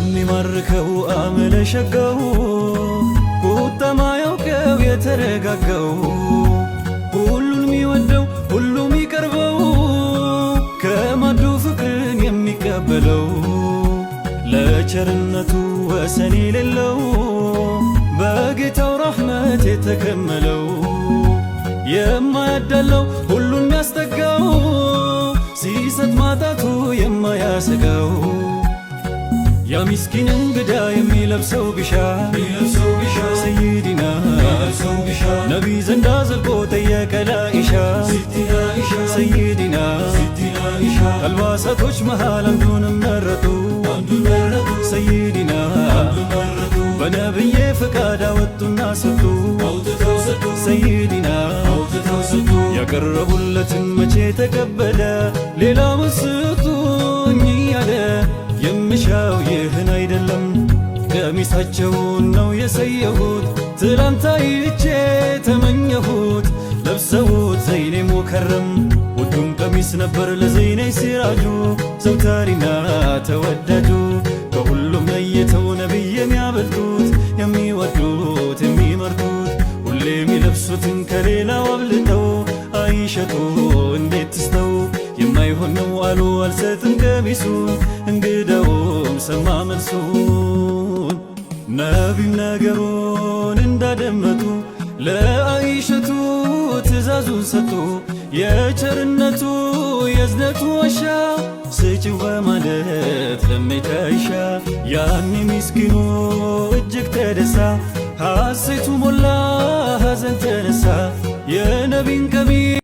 የሚማርከው አመለሸጋው ቁጣ ማያውቀው የተረጋጋው ሁሉን የሚወደው ሁሉም ይቀርበው ከማዱ ፍቅርን የሚቀበለው ለቸርነቱ ወሰን የሌለው በጌታው ረሕመት የተከመለው የማያዳለው ሁሉን የሚያስጠጋው ሲሰጥ ማጣቱ የማያሰጋው ያ ምስኪን እንግዳ የሚለብሰው ቢሻ ሰይዲና ነቢ ዘንዳ ዘልቆ ጠየቀ ለኢሻ ሰይዲና አልባሳቶች መሃል አንዱን መረጡ ሰይዲና በነብዬ ፍቃድ አወጡና ሰጡ ሰይዲና ያቀረቡለትን መቼ ተቀበለ ሌላ መስጡኝ ያለ የምሻው ይህን አይደለም ቀሚሳቸውን ነው የሰየሁት ትላንት አይቼ ተመኘሁት ለብሰውት ዘይኔ ሙከረም ውዱን ቀሚስ ነበር ለዘይኔ ሲራጁ ዘውታሪና ተወዳጁ ከሁሉም ለይተው ነቢይ የሚያበልጡት የሚወዱት የሚመርጡት ሁሌ የሚለብሱትን ከሌላው አብልጠው አይሸጡ እንዴት ትስተው የማይሆን ነው አሉ አልሰጥም ቀሚሱን እንግዳውም ሰማ መልሱን ነቢም ነገሩን እንዳደመጡ ለአይሸቱ ትእዛዙን ሰጡ የቸርነቱ የእዝነቱ ዋሻ ስጪው በማለት ለሜታይሻ ያኔ ምስኪኑ እጅግ ተደሳ ሐሴቱ ሞላ ሐዘን ተነሳ የነቢን ቀሚስ